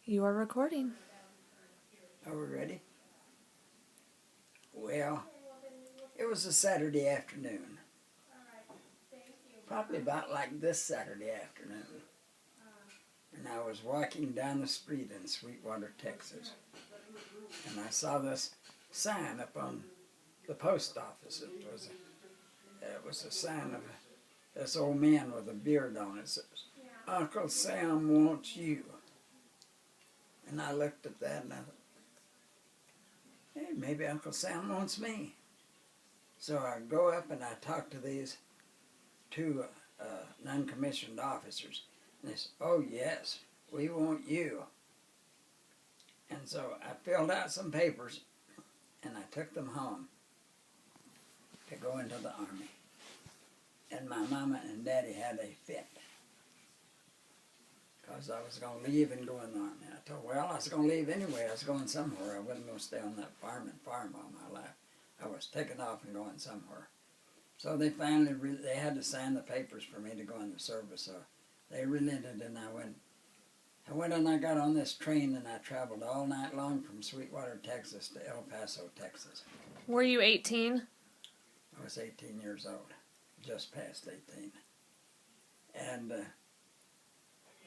You are recording. Are we ready? Well, it was a Saturday afternoon. Probably about like this Saturday afternoon. And I was walking down the street in Sweetwater, Texas. And I saw this sign up on the post office. It was a sign of this old man with a beard on it. It says, "Uncle Sam wants you." And I looked at that and I thought, hey, maybe Uncle Sam wants me. So I go up and I talk to these two non-commissioned officers. And they said, "Oh yes, we want you." And so I filled out some papers and I took them home to go into the Army. And my mama and daddy had a fit because I was going to leave and go in the Army. I told, well, I was going to leave anyway. I was going somewhere. I wasn't going to stay on that farm all my life. I was taking off and going somewhere. So they finally, they had to sign the papers for me to go in the service. So they relented and I went and I got on this train and I traveled all night long from Sweetwater, Texas to El Paso, Texas. Were you 18? I was 18 years old, just past 18. And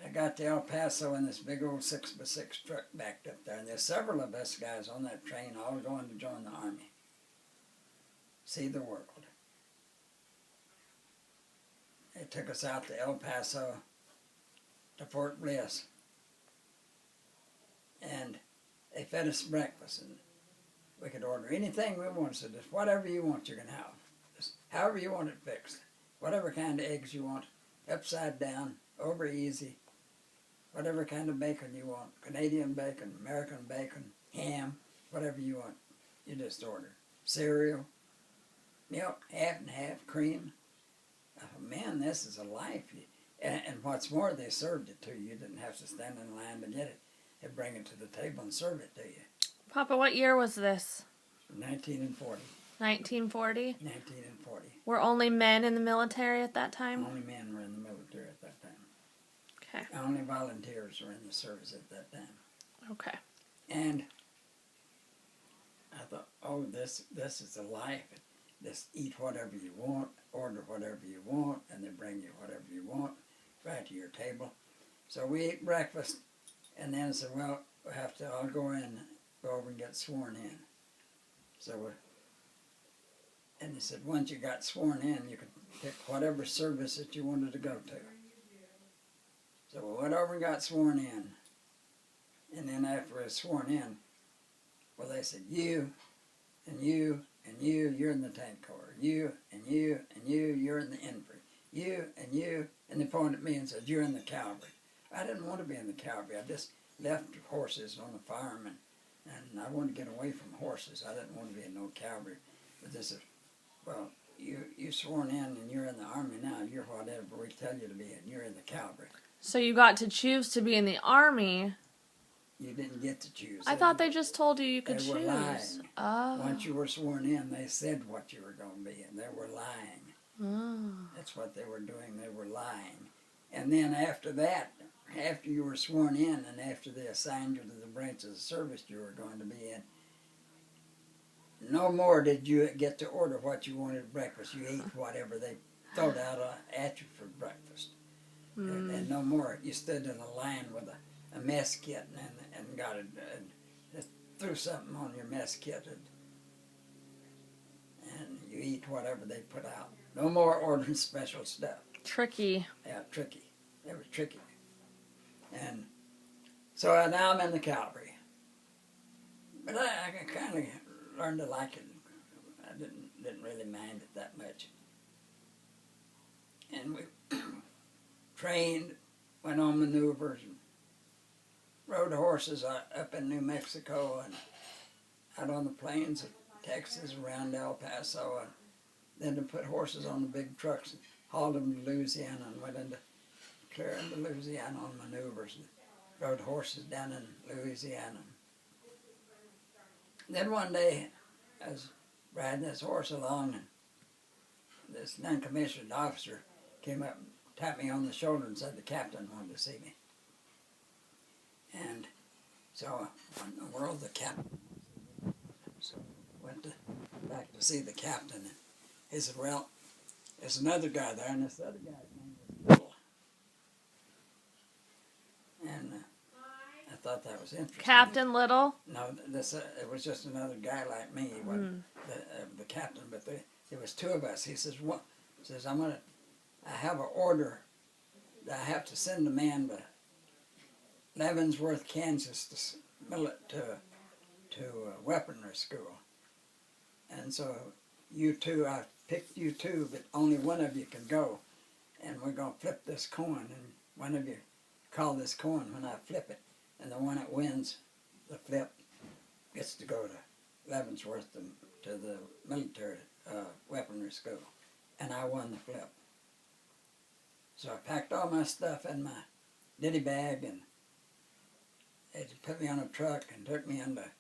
I got to El Paso in this big old 6x6 truck backed up there. And there's several of us guys on that train all going to join the Army. See the world. They took us out to El Paso, to Fort Bliss. And they fed us breakfast. And we could order anything we wanted. So just whatever you want, you can have. Just however you want it fixed. Whatever kind of eggs you want. Upside down, over easy. Whatever kind of bacon you want. Canadian bacon, American bacon, ham, whatever you want. You just order. Cereal, milk, half and half, cream. Oh, man, this is a life. And what's more, they served it to you. You didn't have to stand in line to get it. They'd bring it to the table and serve it to you. Papa, what year was this? 1940. 1940? 1940. Were only men in the military at that time? Only men were in the military at that time. Okay. Only volunteers were in the service at that time. Okay. And I thought, oh, this is a life. Just eat whatever you want, order whatever you want, and they bring you whatever you want right to your table. So we ate breakfast, and then said, well, I'll go over and get sworn in. So, and they said, once you got sworn in, you could pick whatever service that you wanted to go to. So we went over and got sworn in. And then after we were sworn in, well, they said, you, and you, and you, you're in the tank corps. You, and you, and you, you're in the infantry. You, and they pointed at me and said, you're in the cavalry. I didn't want to be in the cavalry. I just left horses on the farm, and I wanted to get away from horses. I didn't want to be in no cavalry. But they said, well, you sworn in and you're in the Army now. You're whatever we tell you to be, and you're in the cavalry. So you got to choose to be in the Army. You didn't get to choose. I thought they just told you could they choose. Were lying. Oh. Once you were sworn in, they said what you were going to be, and they were lying. Oh. That's what they were doing. They were lying. And then after that, after you were sworn in and after they assigned you to the branch of the service you were going to be in, no more did you get to order what you wanted for breakfast. You ate whatever they thrown out at you for breakfast. And no more. You stood in a line with a mess kit and got it, just threw something on your mess kit and you eat whatever they put out. No more ordering special stuff. Tricky. Yeah, tricky. They were tricky. And so now I'm in the cavalry. But I kind of learned to like it. I didn't really mind it that much. And we trained, went on maneuvers, and rode horses up in New Mexico and out on the plains of Texas around El Paso, and then to put horses on the big trucks and hauled them to Louisiana and went clear into Louisiana on maneuvers and rode horses down in Louisiana. And then one day I was riding this horse along and this non-commissioned officer came up and tapped me on the shoulder and said the captain wanted to see me. And So what in the world, the captain? So went back to see the captain. And he said, well, there's another guy there, and this other guy's name was Little. And I thought that was interesting. Captain Little? No, this it was just another guy like me. He wasn't the captain, but it was two of us. He says, "What?" He says, I have an order that I have to send a man to Leavenworth, Kansas, to weaponry school, and so I picked you two, but only one of you can go, and we're gonna flip this coin, and one of you call this coin when I flip it, and the one that wins the flip gets to go to Leavenworth to the military weaponry school, and I won the flip. So I packed all my stuff in my ditty bag, and they put me on a truck and took me into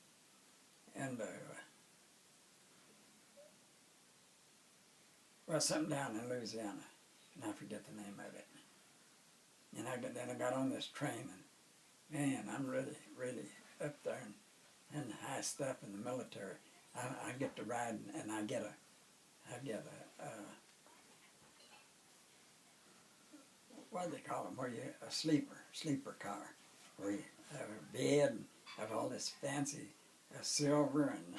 well, something down in Louisiana, and I forget the name of it. And then I got on this train, and man, I'm really, really up there and the high stuff in the military. I get to ride, and I get a what do they call them? Where you a sleeper car, where you have a bed, and have all this fancy silver and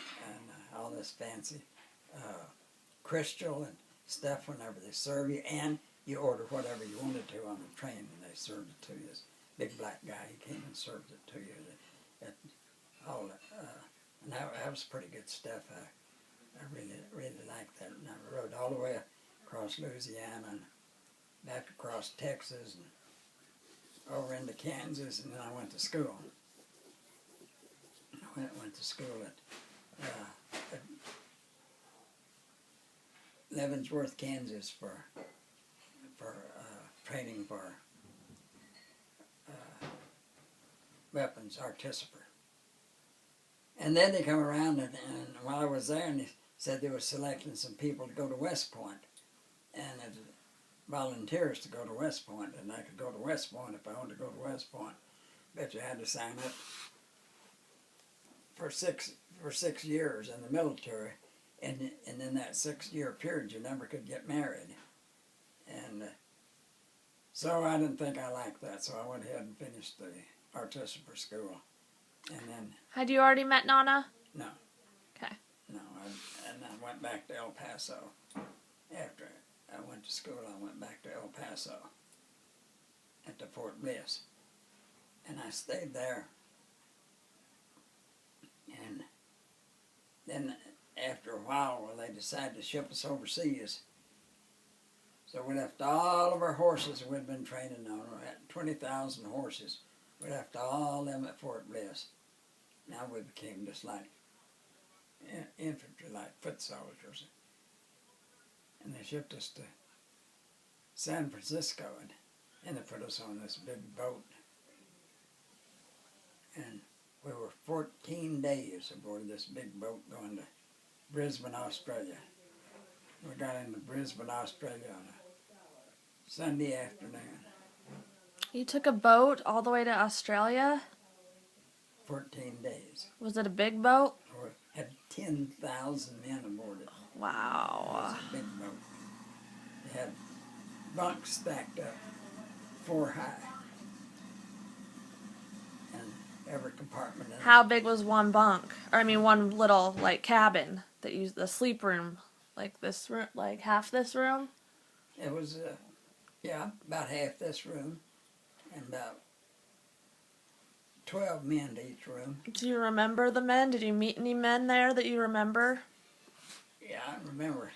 all this fancy crystal and stuff whenever they serve you, and you order whatever you wanted to on the train, and they served it to you. This big black guy, he came and served it to you. And that was pretty good stuff. I really liked that. And I rode all the way across Louisiana and back across Texas and over into Kansas, and then I went to school. I went to school at Leavenworth, Kansas for training for weapons artificer. And then they come around, and while I was there, and they said they were selecting some people to go to West Point, and volunteers to go to West Point, and I could go to West Point if I wanted to go to West Point. But you had to sign up for 6 years in the military, and in that 6-year period, you never could get married. And so I didn't think I liked that, so I went ahead and finished the artificer school. And then... Had you already met Nana? No. Okay. No, and I went back to El Paso. After I went to school, I went back to El Paso at the Fort Bliss. And I stayed there. And then after a while, well, they decided to ship us overseas. So we left all of our horses we'd been training on. We had 20,000 horses. We left all them at Fort Bliss. Now we became just like infantry, like foot soldiers. And they shipped us to San Francisco, and they put us on this big boat. And we were 14 days aboard this big boat going to Brisbane, Australia. We got into Brisbane, Australia on a Sunday afternoon. You took a boat all the way to Australia? 14 days. Was it a big boat? We had 10,000 men aboard it. Wow. It was a big boat. It had bunks stacked up 4 high. And every compartment in it. How big was one bunk? Or I mean one little like cabin that used the sleep room, like this room, like half this room? It was about half this room and about 12 men to each room. Do you remember the men? Did you meet any men there that you remember? Yeah, I remember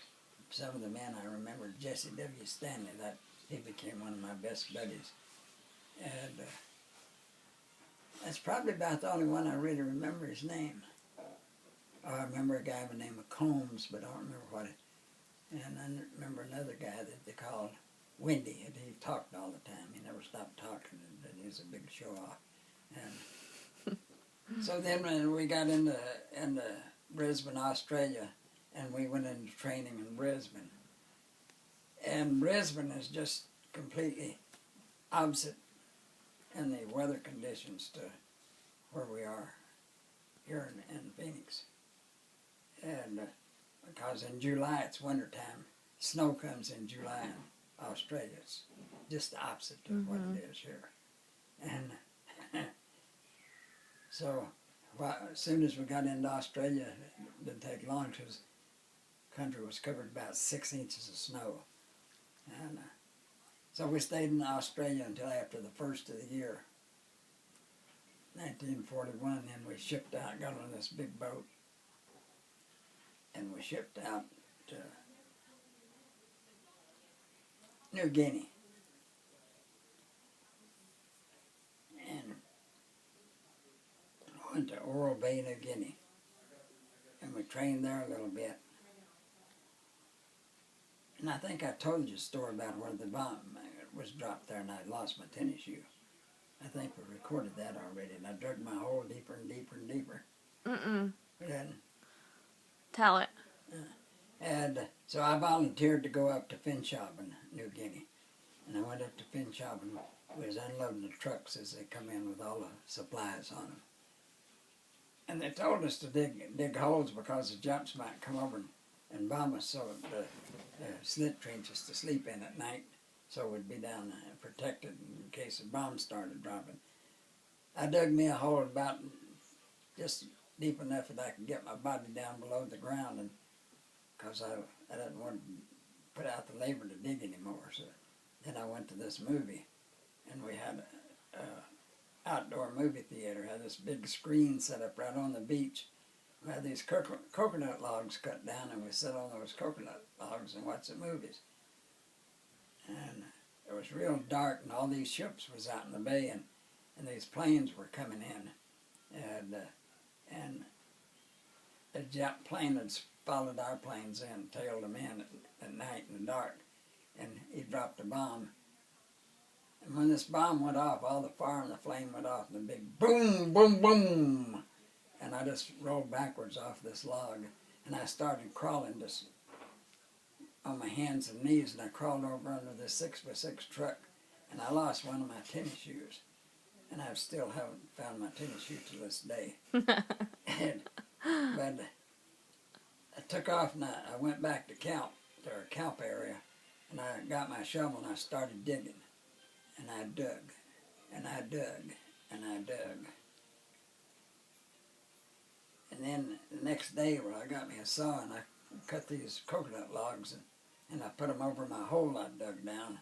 some of the men. I remember Jesse W. Stanley. That he became one of my best buddies. And that's probably about the only one I really remember his name. Oh, I remember a guy by the name of Combs, but I don't remember what it. And I remember another guy that they called Wendy, and he talked all the time. He never stopped talking, and he was a big show-off. And so then when we got into Brisbane, Australia, and we went into training in Brisbane. And Brisbane is just completely opposite in the weather conditions to where we are here in Phoenix. And because in July it's wintertime, snow comes in July in Australia. It's just the opposite of what it is here. And so as soon as we got into Australia, it didn't take long because the country was covered about 6 inches of snow. And so we stayed in Australia until after the first of the year, 1941. Then we shipped out, got on this big boat, and we shipped out to New Guinea. And went to Oral Bay, New Guinea. And we trained there a little bit. And I think I told you a story about where the bomb was dropped there and I lost my tennis shoe. I think we recorded that already, and I dug my hole deeper and deeper and deeper. And Tell it. And so I volunteered to go up to Finschhafen, New Guinea. And I went up to Finschhafen. We was unloading the trucks as they come in with all the supplies on them. And they told us to dig holes because the Japs might come over and bomb us, so the slit trenches to sleep in at night, so we'd be down protected in case the bombs started dropping. I dug me a hole about just deep enough that I could get my body down below the ground, and because I didn't want to put out the labor to dig anymore. So then I went to this movie, and we had a outdoor movie theater, had this big screen set up right on the beach. We had these coconut logs cut down, and we sat on those coconut logs and watched the movies. And it was real dark, and all these ships was out in the bay, and these planes were coming in. And a jet plane had followed our planes in, tailed them in at night in the dark, and he dropped a bomb. And when this bomb went off, all the fire and the flame went off, and the big boom, boom, boom. And I just rolled backwards off this log, and I started crawling just on my hands and knees, and I crawled over under this 6x6 truck, and I lost one of my tennis shoes. And I still haven't found my tennis shoe to this day. But I took off, and I went back to our camp area, and I got my shovel, and I started digging. And I dug, and I dug, and I dug. And then the next day, I got me a saw, and I cut these coconut logs, and I put them over my hole I dug down.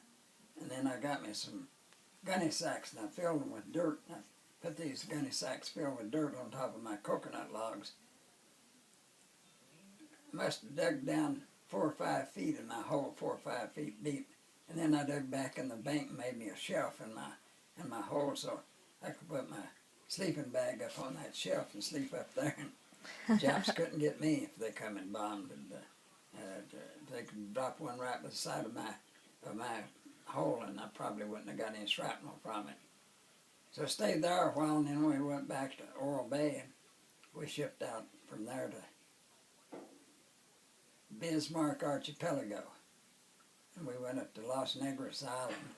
And then I got me some gunny sacks, and I filled them with dirt. And I put these gunny sacks filled with dirt on top of my coconut logs. I must have dug down 4 or 5 feet in my hole, 4 or 5 feet deep. And then I dug back in the bank and made me a shelf in my hole, so I could put my sleeping bag up on that shelf and sleep up there. And Japs couldn't get me if they come and bombed. And they could drop one right by the side of my hole, and I probably wouldn't have got any shrapnel from it. So I stayed there a while, and then we went back to Oral Bay, and we shipped out from there to Bismarck Archipelago. And we went up to Los Negros Island,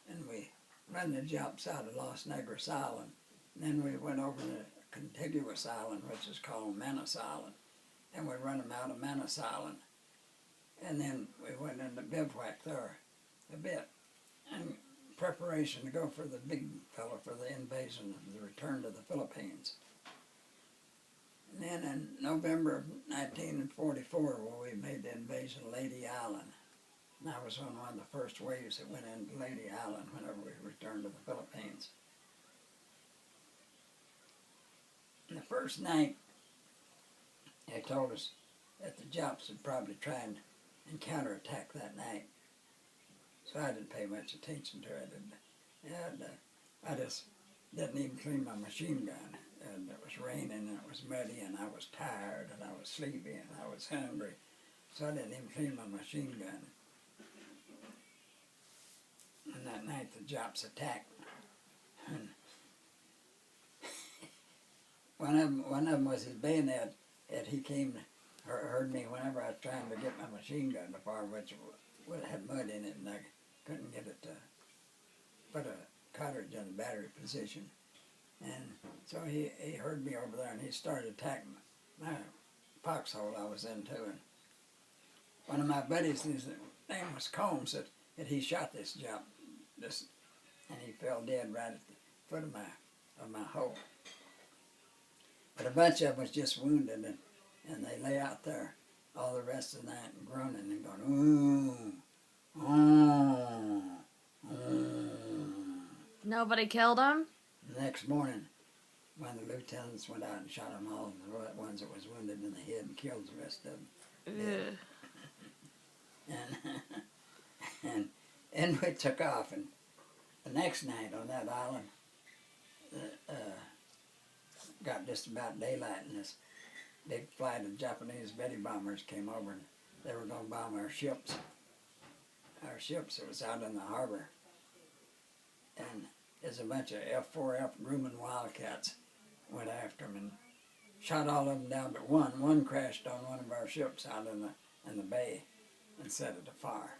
and we ran the Japs out of Los Negros Island. And then we went over to contiguous island, which is called Manus Island, and we run them out of Manus Island. And then we went into bivouac there a bit, in preparation to go for the big fella for the invasion, the return to the Philippines. And then in November of 1944, we made the invasion of Leyte Island. And I was on one of the first waves that went into Leyte Island whenever we returned to the Philippines. And the first night, they told us that the Japs would probably try and counterattack that night. So I didn't pay much attention to it. And I just didn't even clean my machine gun. And it was raining, and it was muddy, and I was tired, and I was sleepy, and I was hungry. So I didn't even clean my machine gun. And that night the Japs attacked. And one of them was his bayonet, and he came, heard me whenever I was trying to get my machine gun to fire, which had mud in it, and I couldn't get it to put a cartridge in the battery position. And so he heard me over there and he started attacking my foxhole I was in too. And one of my buddies, his name was Combs, said that he shot this jump, and he fell dead right at the foot of my hole. But a bunch of them was just wounded, and they lay out there all the rest of the night and groaning and going, ooh, oh, oh. Nobody killed him? The next morning, one of the lieutenants went out and shot them all, the ones that was wounded in the head, and killed the rest of them. Ugh. And we took off, and the next night on that island, got just about daylight, and this big flight of Japanese Betty bombers came over, and they were going to bomb our ships. Our ships that was out in the harbor. And there's a bunch of F-4F Grumman Wildcats went after them and shot all of them down but one. One crashed on one of our ships out in the bay and set it afire.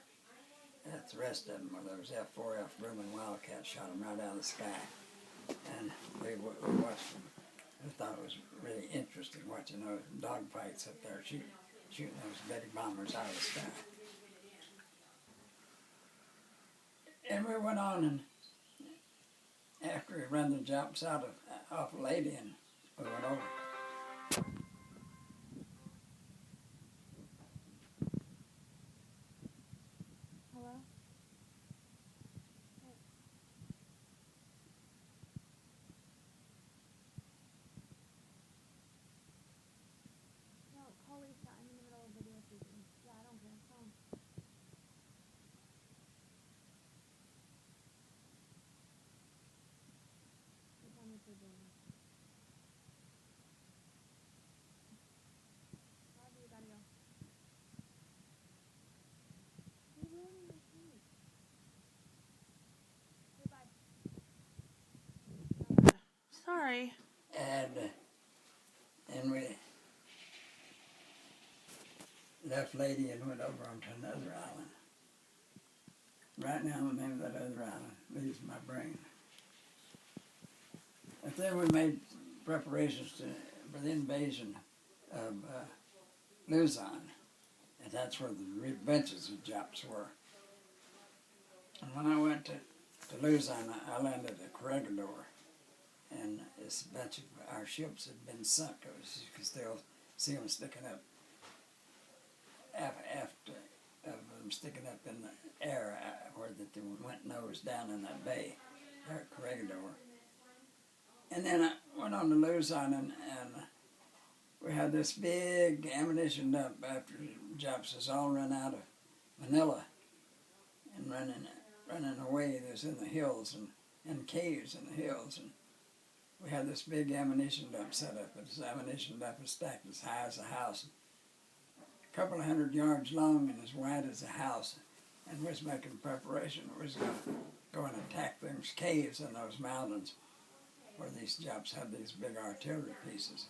That's the rest of them, well, those F-4F Grumman Wildcats shot them right out of the sky. And we watched them. I thought it was really interesting watching those dogfights up there shooting those Betty bombers out of the sky. And we went on, and after we ran the jumps off a lady, and we went over. Hello? No, call Lisa. I'm in the middle of video shooting. Yeah, I don't care. Call him. What time is it doing? Love you, gotta go. You're ruining my sleep. Okay, bye. Okay. Sorry. And we left lady and went over onto another island. Right now the name of that other island leaves my brain. But then we made preparations for the invasion of Luzon, and that's where the benches of Japs were. And when I went to Luzon, I landed at Corregidor, and this bunch of our ships had been sunk. You could still see them sticking up after of them sticking up in the air where they went nose down in that bay there at Corregidor. And then I went on to Luzon, and we had this big ammunition dump after Japs was all run out of Manila and running away. It was in the hills and caves in the hills, and we had this big ammunition dump set up. This ammunition dump was stacked as high as a house, a couple of 100 yards long and as wide as a house, and we was making preparation. We was going to go and attack those caves in those mountains where these Japs had these big artillery pieces.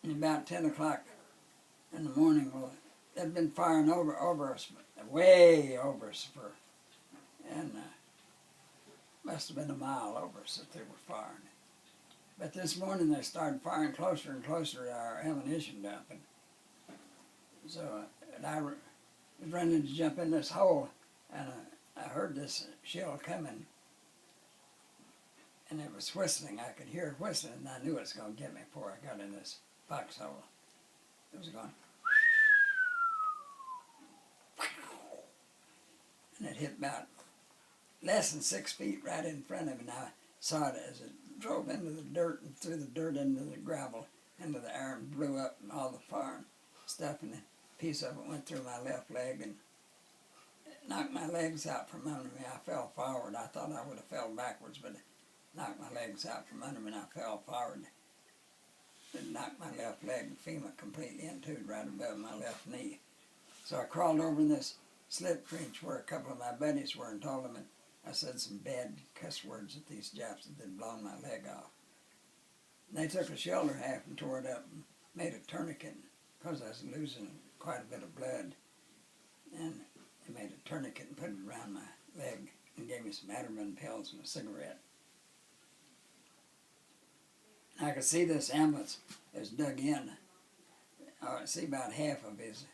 And about 10 o'clock in the morning, well, they'd been firing over us, way over us, and must have been a mile over us that they were firing. But this morning they started firing closer and closer to our ammunition dump. And so I was running to jump in this hole, and I heard this shell coming, and it was whistling. I could hear it whistling, and I knew it was going to get me before I got in this foxhole. It was going, and it hit about less than 6 feet right in front of me. And I saw it as it drove into the dirt and threw the dirt into the gravel, into the air, and blew up and all the fire and stuff, and a piece of it went through my left leg and knocked my legs out from under me. I fell forward. I thought I would have fell backwards, but it knocked my legs out from under me, and I fell forward. It knocked my left leg and femur completely into it right above my left knee. So I crawled over in this slip trench where a couple of my buddies were and told them, and I said some bad cuss words at these Japs that had blown my leg off. And they took a shoulder half and tore it up and made a tourniquet because I was losing quite a bit of blood. And they made a tourniquet and put it around my and gave me some Atterman pills and a cigarette. I could see this ambulance is dug in. I could see about half of his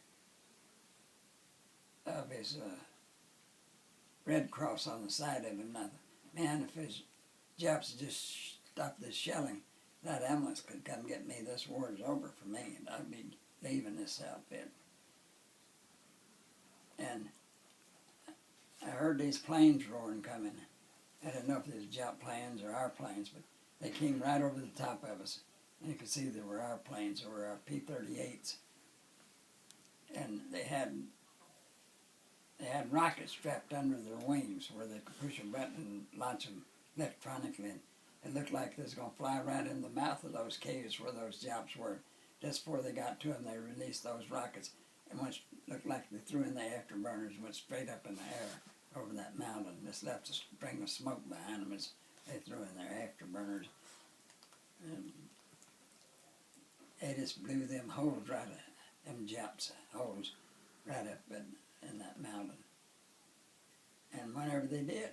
Red Cross on the side of him. Now, man, if his Japs just stopped this shelling, that ambulance could come get me. This war is over for me, and I'd be leaving this outfit. And I heard these planes roaring coming. I didn't know if they was Jap planes or our planes, but they came right over the top of us. And you could see they were our planes, they were our P-38s. And they had rockets strapped under their wings where they could push a button and launch them electronically. And it looked like they was going to fly right in the mouth of those caves where those Japs were. Just before they got to them, they released those rockets. And once looked like they threw in the afterburners and went straight up in the air over that mountain. Just left a string of smoke behind them as they threw in their afterburners. And they just blew them holes right up, them Japs holes right up in that mountain. And whenever they did,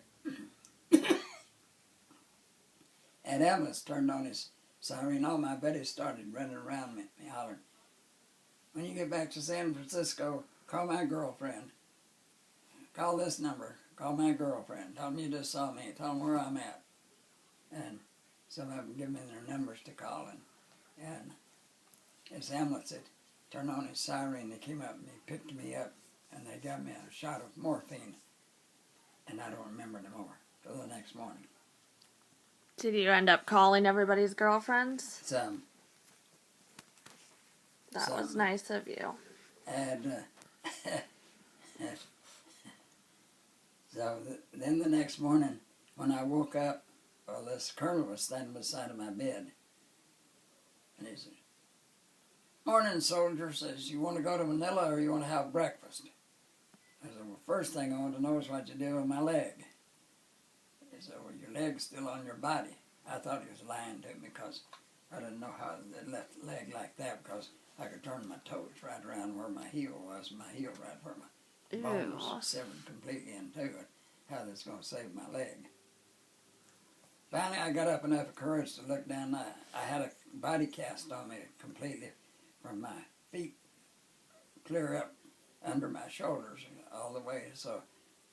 Ed Evans turned on his siren. All my buddies started running around me hollering, "When you get back to San Francisco, call my girlfriend. Call this number. Call my girlfriend. Tell them you just saw me. Tell them where I'm at." And some of them give me their numbers to call. And his ambulance had turned on his siren. They came up and they picked me up. And they got me a shot of morphine. And I don't remember no more till the next morning. Did you end up calling everybody's girlfriends? Some. That was nice of you. And so then the next morning, when I woke up, well, this colonel was standing beside of my bed. And he said, "Morning, soldier," says, "you want to go to Manila or you want to have breakfast?" I said, "Well, first thing I want to know is what you do with my leg." He said, "Well, your leg's still on your body." I thought he was lying to me because I didn't know how they left the leg like that, because I could turn my toes right around where my heel was, my heel right where my bone was severed completely in two, and how that's going to save my leg. Finally, I got up enough courage to look down. I had a body cast on me completely from my feet clear up under my shoulders all the way. So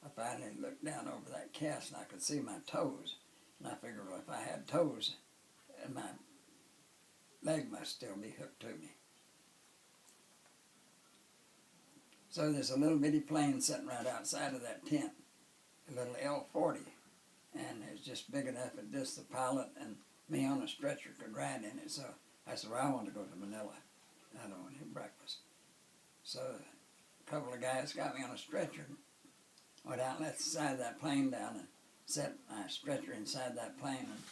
I finally looked down over that cast and I could see my toes. And I figured, well, if I had toes, and my leg must still be hooked to me. So there's a little bitty plane sitting right outside of that tent, a little L-40. And it's just big enough that just the pilot and me on a stretcher could ride in it. So I said, "Well, I want to go to Manila. I don't want to have breakfast." So a couple of guys got me on a stretcher, went out and let the side of that plane down and set my stretcher inside that plane and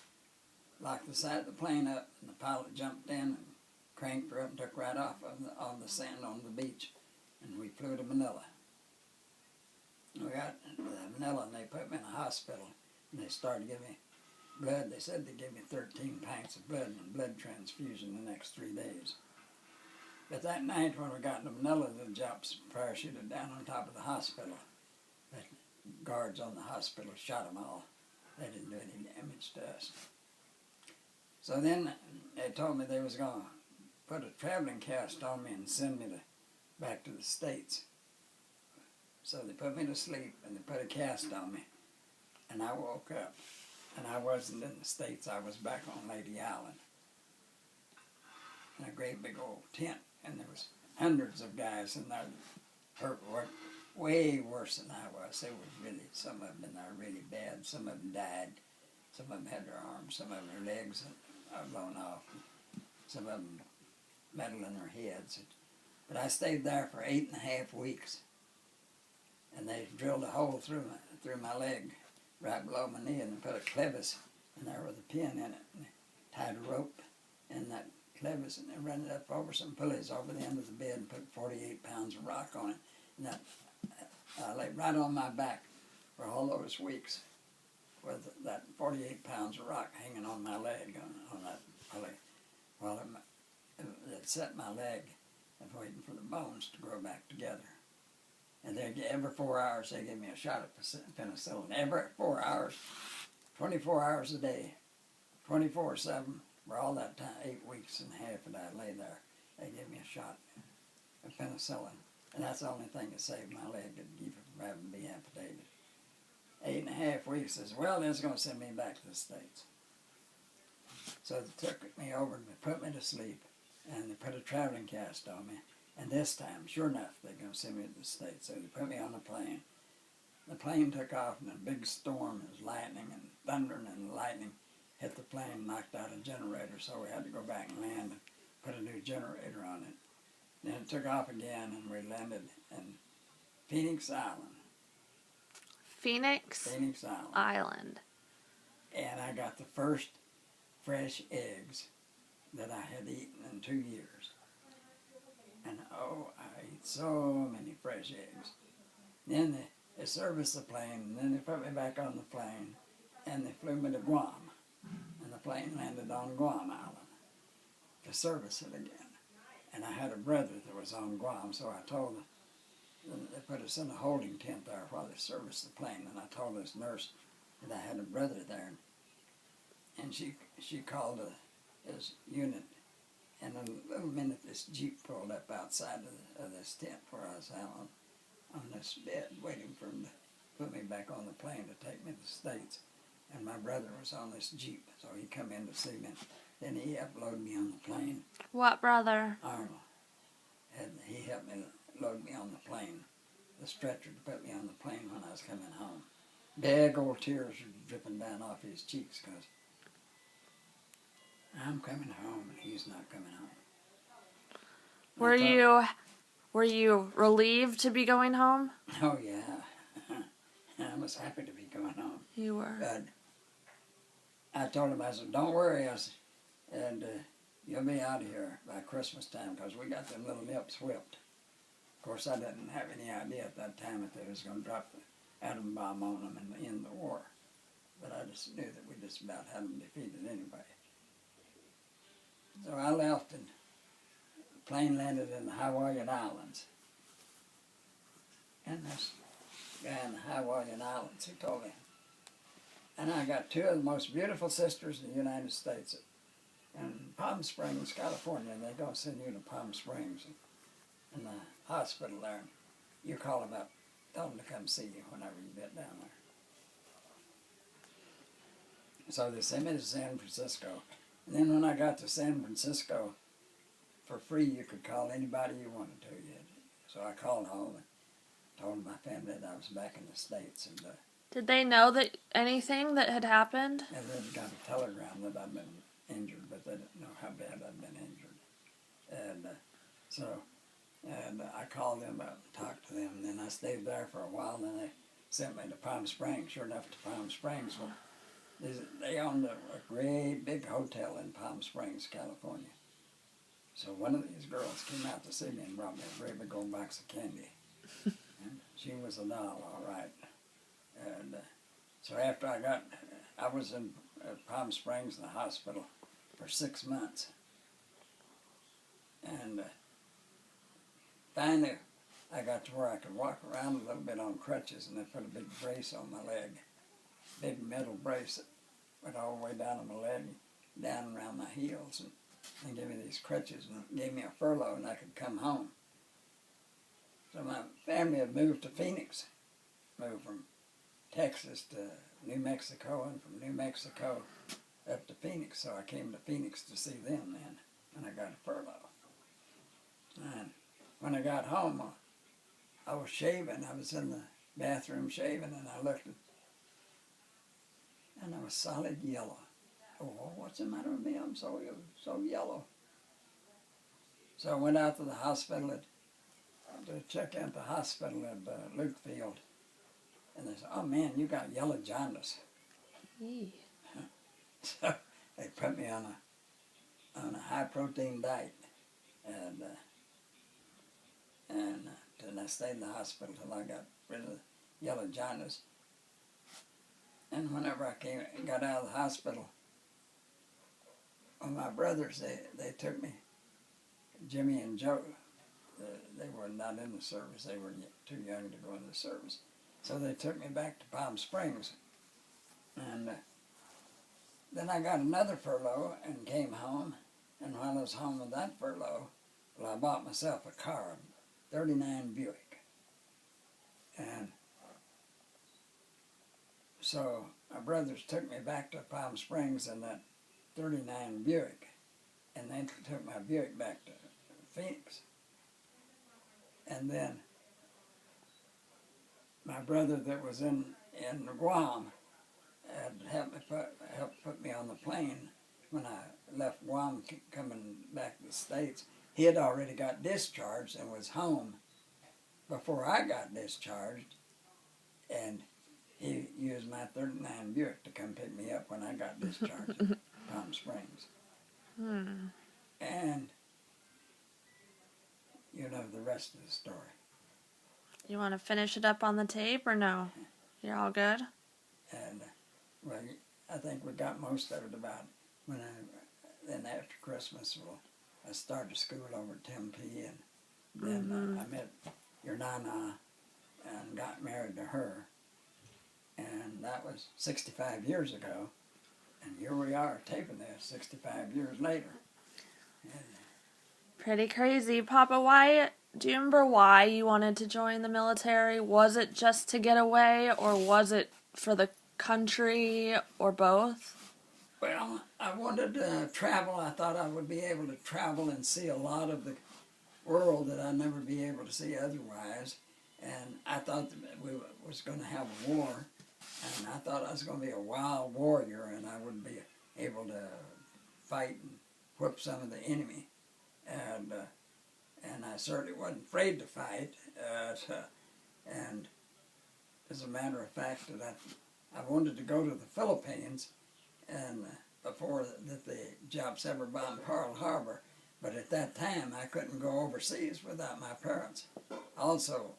locked the side of the plane up. And the pilot jumped in and cranked her up and took right off on the sand on the beach. And we flew to Manila. We got to Manila and they put me in a hospital. And they started giving me blood. They said they'd give me 13 pints of blood and a blood transfusion the next 3 days. But that night when we got to Manila, the Japs parachuted down on top of the hospital. The guards on the hospital shot them all. They didn't do any damage to us. So then they told me they was going to put a traveling cast on me and send me back to the States. So they put me to sleep and they put a cast on me. And I woke up, and I wasn't in the States. I was back on Lady Island in a great big old tent, and there was hundreds of guys in there that were way worse than I was. They were really, some of them in there really bad. Some of them died. Some of them had their arms. Some of them their legs blown off. Some of them metal in their heads. But I stayed there for 8.5 weeks, and they drilled a hole through my leg, right below my knee, and they put a clevis in there with a pin in it. And they tied a rope in that clevis, and they ran it up over some pulleys over the end of the bed and put 48 pounds of rock on it. And I lay right on my back for all those weeks with that 48 pounds of rock hanging on my leg on that pulley, while it set my leg and waiting for the bones to grow back together. And every 4 hours they give me a shot of penicillin. Every 4 hours, 24 hours a day, 24/7, for all that time, 8 weeks and a half that I lay there, they give me a shot of penicillin. And that's the only thing that saved my leg and keep it from having to be amputated. 8.5 weeks, says, well, they're going to send me back to the States. So they took me over and they put me to sleep, and they put a traveling cast on me. And this time, sure enough, they're going to send me to the States. So they put me on a plane. The plane took off in a big storm. It was lightning and thundering, and lightning hit the plane, knocked out a generator, so we had to go back and land and put a new generator on it. Then it took off again, and we landed in Phoenix Island. Phoenix Island. Island. And I got the first fresh eggs that I had eaten in 2 years. And oh, I ate so many fresh eggs. Then they serviced the plane, and then they put me back on the plane, and they flew me to Guam. And the plane landed on Guam Island to service it again. And I had a brother that was on Guam, so I told them, they put us in a holding tent there while they serviced the plane. And I told this nurse that I had a brother there. And she called his unit. And in a little minute, this Jeep pulled up outside of this tent where I was out on this bed waiting for him to put me back on the plane to take me to the States. And my brother was on this Jeep, so he come in to see me. Then he helped load me on the plane. What brother? Arnold. And he helped me load me on the plane, the stretcher to put me on the plane when I was coming home. Big old tears were dripping down off his cheeks because I'm coming home and he's not coming home. Were you relieved to be going home? Oh yeah, I was happy to be going home. You were. But I told him, I said, don't worry, and you'll be out of here by Christmas time because we got them little nips whipped. Of course, I didn't have any idea at that time that they was going to drop the atom bomb on them and end the war. But I just knew that we just about had them defeated anyway. So I left, and the plane landed in the Hawaiian Islands. And this guy in the Hawaiian Islands, he told me, and I got two of the most beautiful sisters in the United States. In Palm Springs, California, and they're going to send you to Palm Springs in the hospital there. You call them up, tell them to come see you whenever you get down there. So they sent me to San Francisco. And then when I got to San Francisco, for free you could call anybody you wanted to. So I called home and told my family that I was back in the States. And did they know that anything that had happened? and then got a telegram that I'd been injured, but they didn't know how bad I'd been injured. And and I called them up and talked to them. And then I stayed there for a while. And then they sent me to Palm Springs. Sure enough, to Palm Springs. Well, they owned a great big hotel in Palm Springs, California. So one of these girls came out to see me and brought me a great big old box of candy. And she was a doll, all right. And so after I was in Palm Springs in the hospital for 6 months. And finally, I got to where I could walk around a little bit on crutches, and they put a big brace on my leg. Big metal brace that went all the way down on my leg, down around my heels, and they gave me these crutches and gave me a furlough, and I could come home. So my family had moved to Phoenix, moved from Texas to New Mexico, and from New Mexico up to Phoenix. So I came to Phoenix to see them then, and I got a furlough. And when I got home, I was shaving. I was in the bathroom shaving, and I looked at, and I was solid yellow. Oh, what's the matter with me? I'm so yellow. So I went out to the hospital to check into the hospital at Lukefield. And they said, oh man, you got yellow jaundice. So they put me on a high protein diet. And then I stayed in the hospital till I got rid of the yellow jaundice. And whenever I got out of the hospital, well, my brothers, they took me, Jimmy and Joe, they were not in the service. They were too young to go in the service. So they took me back to Palm Springs. And then I got another furlough and came home. And while I was home with that furlough, well, I bought myself a car, a 39 Buick. And so my brothers took me back to Palm Springs in that 39 Buick. And they took my Buick back to Phoenix. And then my brother that was in Guam had helped put me on the plane when I left Guam coming back to the States. He had already got discharged and was home before I got discharged, and he used my 39 Buick to come pick me up when I got discharged in Palm Springs. And you know the rest of the story. You want to finish it up on the tape or no? You're all good? And, well, I think we got most of it about when then after Christmas, I started school over at Tempe, and then I met your Nana and got married to her. And that was 65 years ago. And here we are taping this 65 years later. And, Pretty crazy. Papa, do you remember why you wanted to join the military? Was it just to get away, or was it for the country, or both? well, I wanted to travel. I thought I would be able to travel and see a lot of the world that I'd never be able to see otherwise. And I thought that we was going to have a war, and I thought I was going to be a wild warrior, and I would be able to fight and whip some of the enemy. And I certainly wasn't afraid to fight. And as a matter of fact, that I wanted to go to the Philippines, and before that the Japs ever bombed Pearl Harbor. But at that time, I couldn't go overseas without my parents also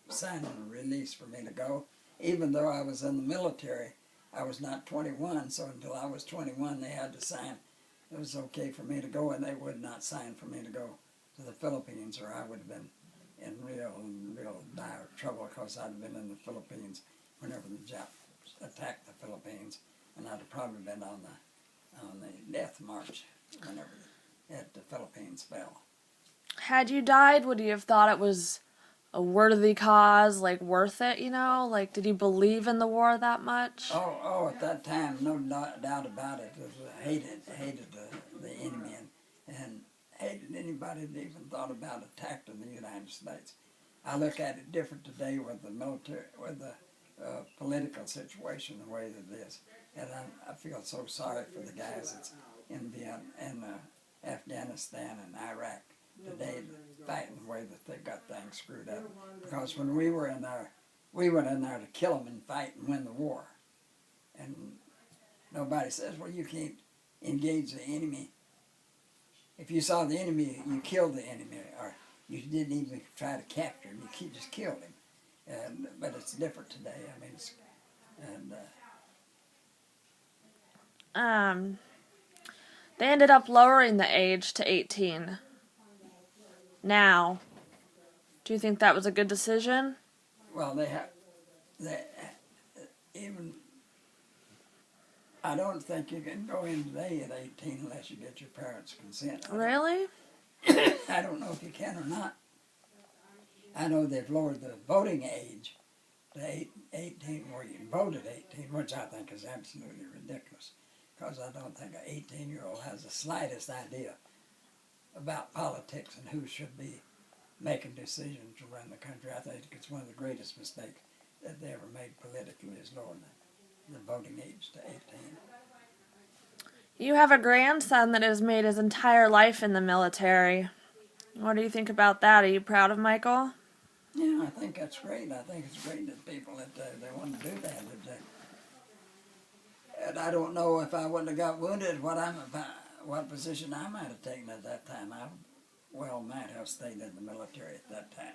signing a release for me to go. Even though I was in the military, I was not 21, so until I was 21, they had to sign. It was okay for me to go, and they would not sign for me to go to the Philippines, or I would have been in real dire trouble, because I'd have been in the Philippines whenever the Japs attacked the Philippines, and I'd have probably been on the death march whenever the Philippines fell. Had you died, would you have thought it was a worthy cause, like worth it, you know? Like, did you believe in the war that much? Oh, at that time, no doubt about it. I hated the enemy, and hated anybody that even thought about attacking the United States. I look at it different today with the military, with the political situation the way that it is, and I feel so sorry for the guys that's in Afghanistan and Iraq today, fighting the way that they got things screwed up. Because when we were in there, we went in there to kill them and fight and win the war. And nobody says, well, you can't engage the enemy. If you saw the enemy, you killed the enemy, or you didn't even try to capture him. You just killed him. But it's different today. I mean, They ended up lowering the age to 18. Now, do you think that was a good decision? well, I don't think you can go in today at 18 unless you get your parents' consent. Really? I don't know if you can or not. I know they've lowered the voting age to 18, where you can vote at 18, which I think is absolutely ridiculous, because I don't think an 18-year-old has the slightest idea about politics and who should be making decisions to run the country. I think it's one of the greatest mistakes that they ever made politically, is lowering the voting age to 18. You have a grandson that has made his entire life in the military. What do you think about that? Are you proud of Michael? Yeah, I think that's great. I think it's great that people that they want to do that. And I don't know if I wouldn't have got wounded, what position I might have taken at that time. I might have stayed in the military at that time.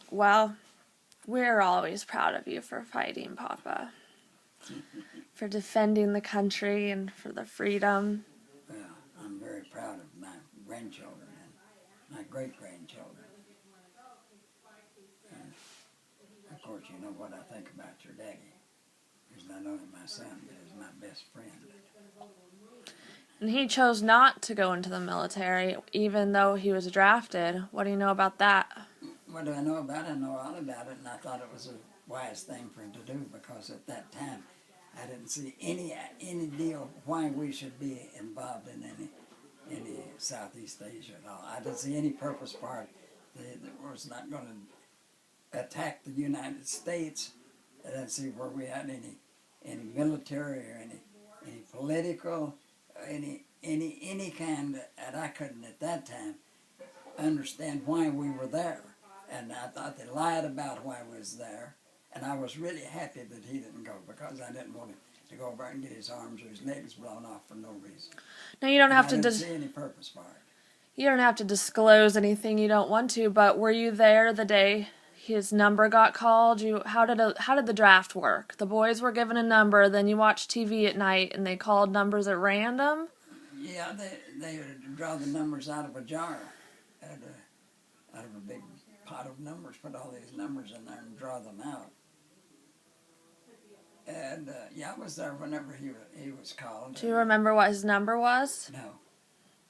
Well, we're always proud of you for fighting, Papa. For defending the country and for the freedom. Yeah, I'm very proud of my grandchildren and my great-grandchildren. And of course, you know what I think about your daddy. He's not only my son, but he's my best friend. And he chose not to go into the military, even though he was drafted. What do you know about that? What do I know about it? I know all about it, and I thought it was a wise thing for him to do, because at that time I didn't see any deal why we should be involved in any Southeast Asia at all. I didn't see any purpose for it. That was not going to attack the United States. I didn't see where we had any military or any political, any kind, and I couldn't at that time understand why we were there. And I thought they lied about why we was there. And I was really happy that he didn't go, because I didn't want him to go over and get his arms or his legs blown off for no reason. Now, you don't And have I to didn't see any purpose for it. you don't have to disclose anything you don't want to, but were you there the day his number got called? How did the draft work? The boys were given a number, then you watched TV at night and they called numbers at random? Yeah, they would draw the numbers out of a jar, out of a big pot of numbers, put all these numbers in there and draw them out. And yeah, I was there whenever he was called. Do you remember what his number was? No,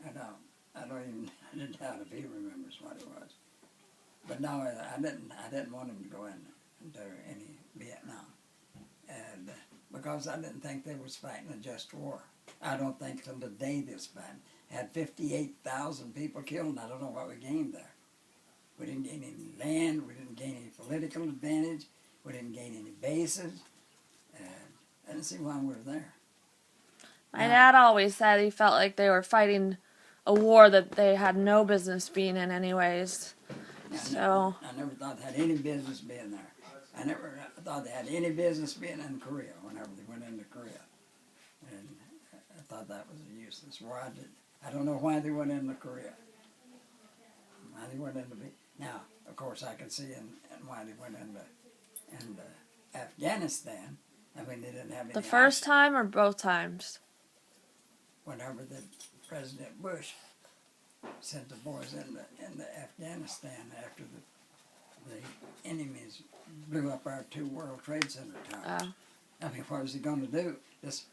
I don't. I doubt if he remembers what it was. But no, I didn't want him to go into any Vietnam, and because I didn't think they was fighting a just war. I don't think till the day this fight had 58,000 people killed, and I don't know what we gained there. We didn't gain any land. We didn't gain any political advantage. We didn't gain any bases. I didn't see why we were there. My dad always said he felt like they were fighting a war that they had no business being in anyways. I never thought they had any business being there. I never thought they had any business being in Korea whenever they went into Korea. And I thought that was a useless war. I don't know why they went into Korea. Why they went into now, of course, I can see and why they went into Afghanistan. I mean, they didn't have any The first time or both times? Whenever the President Bush sent the boys into Afghanistan after the enemies blew up our 2 World Trade Center towers. I mean, what was he going to do? Just,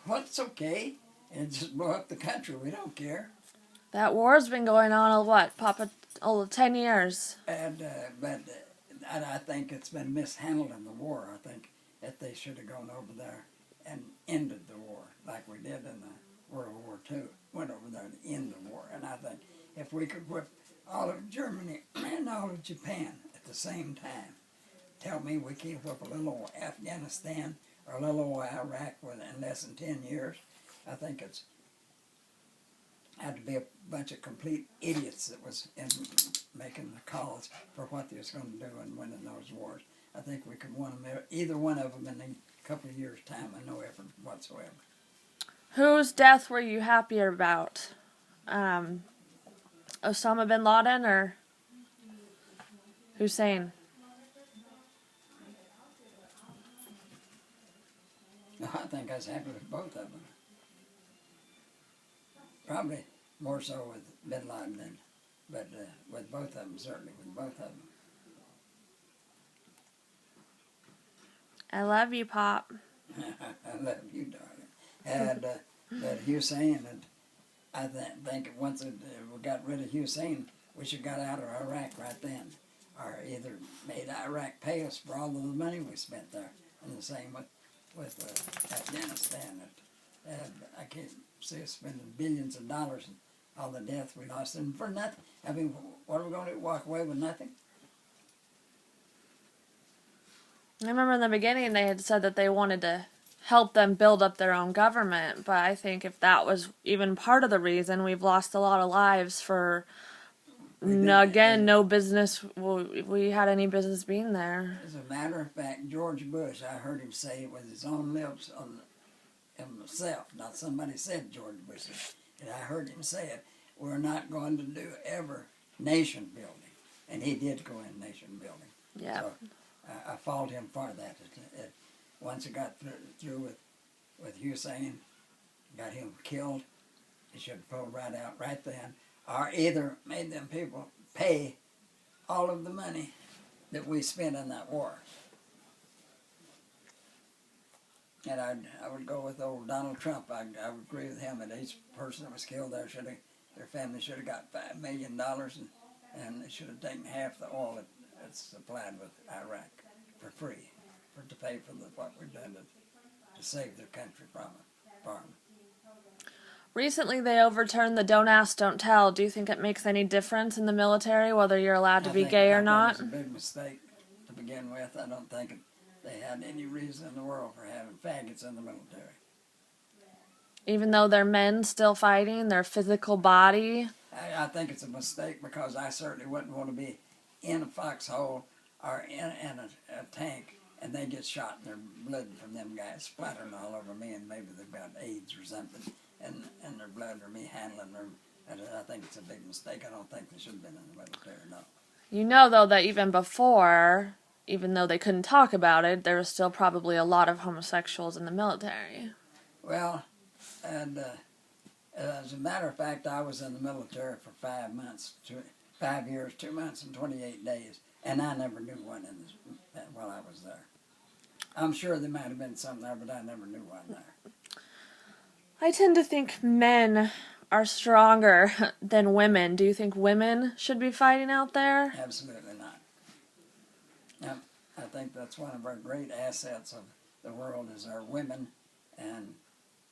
what's okay? And just blow up the country. We don't care. That war's been going on, what, Papa? 10 years. And but I think it's been mishandled in the war. I think that they should have gone over there and ended the war like we did in the World War II. Went over there to end the war. And I think if we could whip all of Germany and all of Japan at the same time, tell me we can't whip a little old Afghanistan or a little old Iraq in less than 10 years. I think it's had to be a bunch of complete idiots that was making the calls for what they was going to do and winning those wars. I think we could win them, either one of them, in a couple of years' time, and no effort whatsoever. Whose death were you happier about? Osama bin Laden or Hussein? I think I was happy with both of them. Probably more so with bin Laden than, but with both of them, certainly with both of them. I love you, Pop. I love you, darling. And but Hussein, I think once we got rid of Hussein, we should got out of Iraq right then, or either made Iraq pay us for all of the money we spent there, and the same with Afghanistan. And I can't see us spending billions of dollars and all the death we lost, and for nothing. I mean, what are we going to do? Walk away with nothing? I remember in the beginning they had said that they wanted to help them build up their own government, but I think if that was even part of the reason, we've lost a lot of lives for, no business, we had any business being there. As a matter of fact, George Bush, I heard him say it with his own lips on himself, not somebody said George Bush, and I heard him say it, we're not going to do ever nation building. And he did go in nation building. Yeah. So I fault him for that. Once it got through with Hussein, got him killed, They should have pulled right out right then, or either made them people pay all of the money that we spent in that war. And I would go with old Donald Trump. I would agree with him that each person that was killed there their family should have got $5 million, and they should have taken half the oil that's supplied with Iraq for free, to pay for what we've done to save their country from them. Recently, they overturned the Don't Ask, Don't Tell. Do you think it makes any difference in the military, whether you're allowed to be gay or not? I think it was a big mistake to begin with. I don't think they had any reason in the world for having faggots in the military. Even though they're men still fighting, their physical body? I think it's a mistake, because I certainly wouldn't want to be in a foxhole or in a tank and they get shot and their blood from them guys splattering all over me, and maybe they've got AIDS or something, and their blood, or me handling them. And I think it's a big mistake. I don't think they should have been in the military, no. You know, though, that even before, even though they couldn't talk about it, there was still probably a lot of homosexuals in the military. Well, and as a matter of fact, I was in the military for 5 months, 5 years, 2 months, and 28 days, and I never knew one while I was there. I'm sure there might have been some there, but I never knew one there. I tend to think men are stronger than women. Do you think women should be fighting out there? Absolutely not. Now, I think that's one of our great assets of the world is our women, and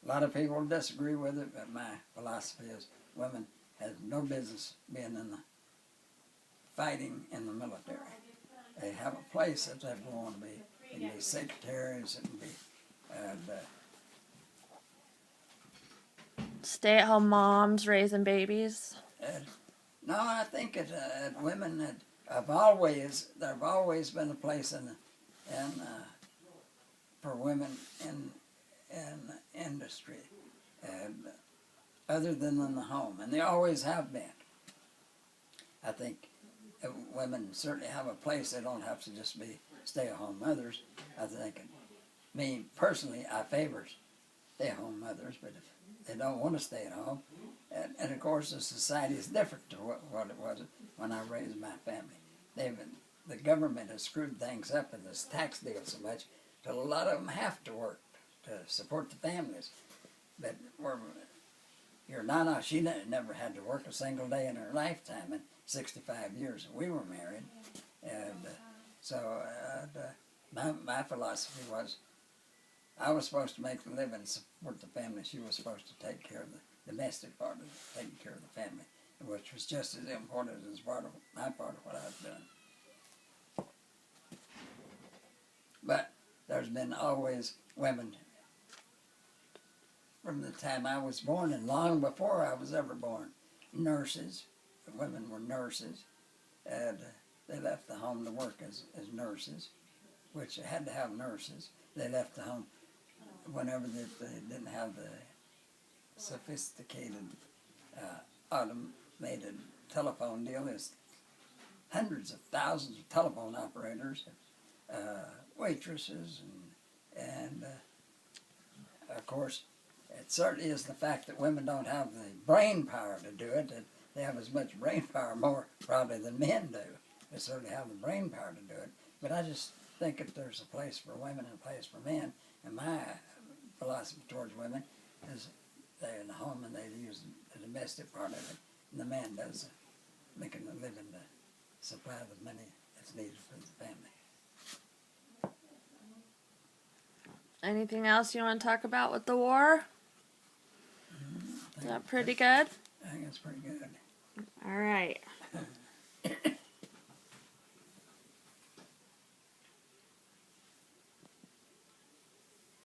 a lot of people disagree with it, but my philosophy is women have no business being in the fighting in the military. They have a place that they want to be. It can be secretaries, it can be stay-at-home moms raising babies. no, I think women that there have always been a place for women in industry, other than in the home, and they always have been. I think women certainly have a place. They don't have to just be stay-at-home mothers. I think, me personally, I favor stay-at-home mothers, but if they don't want to stay at home, and of course the society is different to what it was when I raised my family. The government has screwed things up in this tax deal so much that a lot of them have to work to support the families. But your Nana, she never had to work a single day in her lifetime in 65 years that we were married. And my philosophy was I was supposed to make the living and support the family. She was supposed to take care of the domestic part of it, taking care of the family, which was just as important as my part of what I was doing. But there's been always women from the time I was born and long before I was ever born. Nurses. Women were nurses, and they left the home to work as nurses, which they had to have nurses. They left the home whenever they didn't have the sophisticated automated telephone deal. There's hundreds of thousands of telephone operators, waitresses, and of course, it certainly is the fact that women don't have the brain power to do it. That they have as much brain power, more probably than men do. They certainly have the brain power to do it. But I just think that there's a place for women and a place for men. And my philosophy towards women is they're in the home and they use the domestic part of it. And the man does making a living to supply the money that's needed for the family. Anything else you want to talk about with the war? Is that pretty good? I think it's pretty good.